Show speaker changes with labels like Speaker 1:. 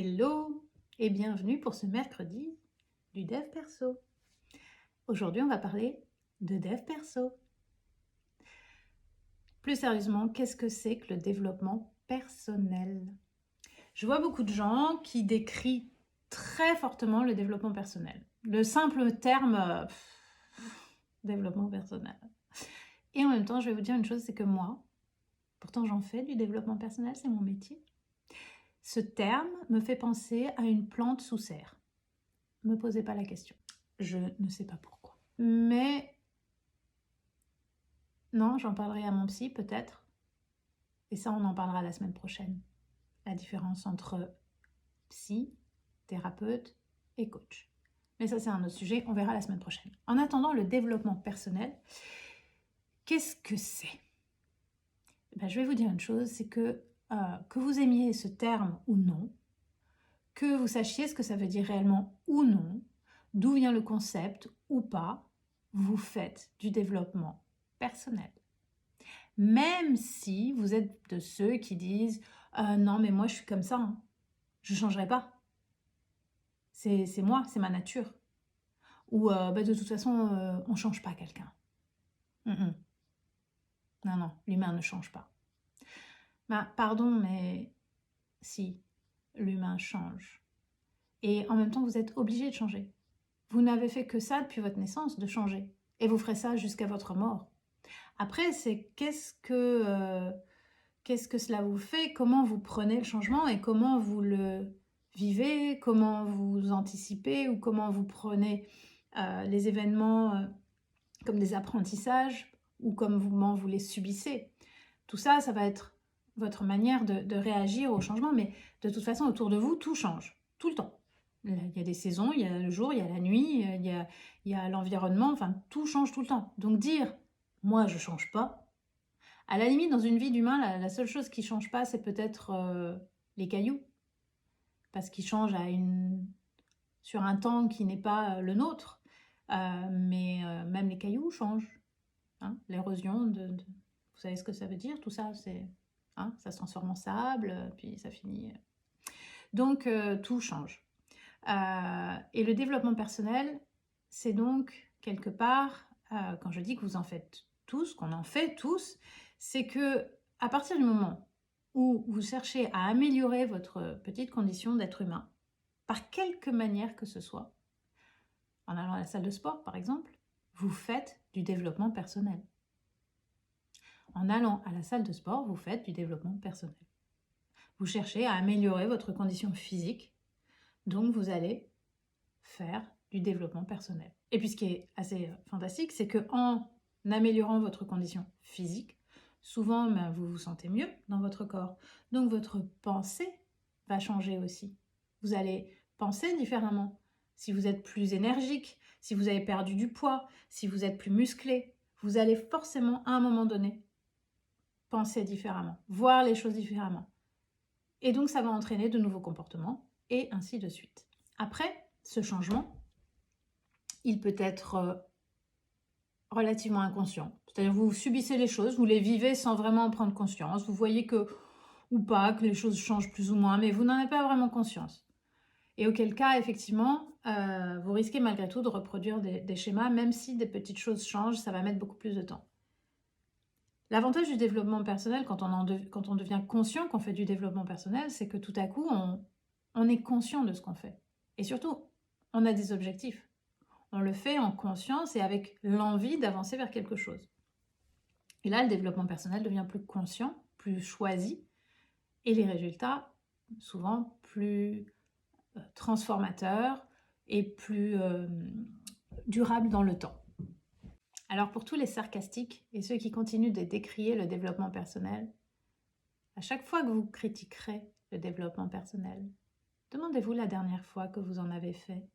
Speaker 1: Hello et bienvenue pour ce mercredi du Dev Perso. Aujourd'hui, on va parler de Dev Perso. Plus sérieusement, qu'est-ce que c'est que le développement personnel? Je vois beaucoup de gens qui décrient très fortement le développement personnel. Le simple terme développement personnel. Et en même temps, je vais vous dire une chose, c'est que moi, pourtant j'en fais du développement personnel, c'est mon métier. Ce terme me fait penser à une plante sous serre. Ne me posez pas la question. Je ne sais pas pourquoi. Mais non, j'en parlerai à mon psy peut-être. Et ça, on en parlera la semaine prochaine. La différence entre psy, thérapeute et coach. Mais ça, c'est un autre sujet, on verra la semaine prochaine. En attendant, le développement personnel, qu'est-ce que c'est? Je vais vous dire une chose, c'est que vous aimiez ce terme ou non, que vous sachiez ce que ça veut dire réellement ou non, d'où vient le concept ou pas, vous faites du développement personnel. Même si vous êtes de ceux qui disent non mais moi je suis comme ça, hein. Je ne changerai pas. C'est moi, c'est ma nature. Ou de toute façon on ne change pas quelqu'un. Non, l'humain ne change pas. Pardon, mais si, l'humain change. Et en même temps vous êtes obligé de changer. Vous n'avez fait que ça depuis votre naissance, de changer. Et vous ferez ça jusqu'à votre mort. Après, c'est qu'est-ce que cela vous fait, comment vous prenez le changement et comment vous le vivez, comment vous anticipez ou comment vous prenez les événements comme des apprentissages ou comment vous les subissez. Tout ça, ça va être votre manière de réagir au changement, mais de toute façon, autour de vous, tout change, tout le temps. Il y a des saisons, il y a le jour, il y a la nuit, il y a l'environnement, enfin, tout change tout le temps. Donc dire, moi, je change pas, à la limite, dans une vie d'humain, la seule chose qui ne change pas, c'est peut-être les cailloux. Parce qu'ils changent sur un temps qui n'est pas le nôtre. Mais même les cailloux changent. Hein, l'érosion, vous savez ce que ça veut dire, tout ça, ça se transforme en sable, puis ça finit. Donc, tout change. Et le développement personnel, c'est donc, quelque part, quand je dis que vous en faites tous, qu'on en fait tous, c'est que à partir du moment où vous cherchez à améliorer votre petite condition d'être humain, par quelque manière que ce soit, en allant à la salle de sport par exemple, vous faites du développement personnel. En allant à la salle de sport, vous faites du développement personnel. Vous cherchez à améliorer votre condition physique, donc vous allez faire du développement personnel. Et puis ce qui est assez fantastique, c'est qu'en améliorant votre condition physique, souvent vous vous sentez mieux dans votre corps. Donc votre pensée va changer aussi. Vous allez penser différemment. Si vous êtes plus énergique, si vous avez perdu du poids, si vous êtes plus musclé, vous allez forcément à un moment donné penser différemment, voir les choses différemment. Et donc ça va entraîner de nouveaux comportements et ainsi de suite. Après, ce changement, il peut être relativement inconscient. C'est-à-dire vous subissez les choses, vous les vivez sans vraiment en prendre conscience. Vous voyez que, ou pas, que les choses changent plus ou moins, mais vous n'en avez pas vraiment conscience. Et auquel cas, effectivement, vous risquez malgré tout de reproduire des schémas, même si des petites choses changent, ça va mettre beaucoup plus de temps. L'avantage du développement personnel, quand on devient conscient qu'on fait du développement personnel, c'est que tout à coup, on est conscient de ce qu'on fait. Et surtout, on a des objectifs. On le fait en conscience et avec l'envie d'avancer vers quelque chose. Et là, le développement personnel devient plus conscient, plus choisi, et les résultats, souvent, plus transformateurs et plus durables dans le temps. Alors pour tous les sarcastiques et ceux qui continuent de décrier le développement personnel, à chaque fois que vous critiquerez le développement personnel, demandez-vous la dernière fois que vous en avez fait.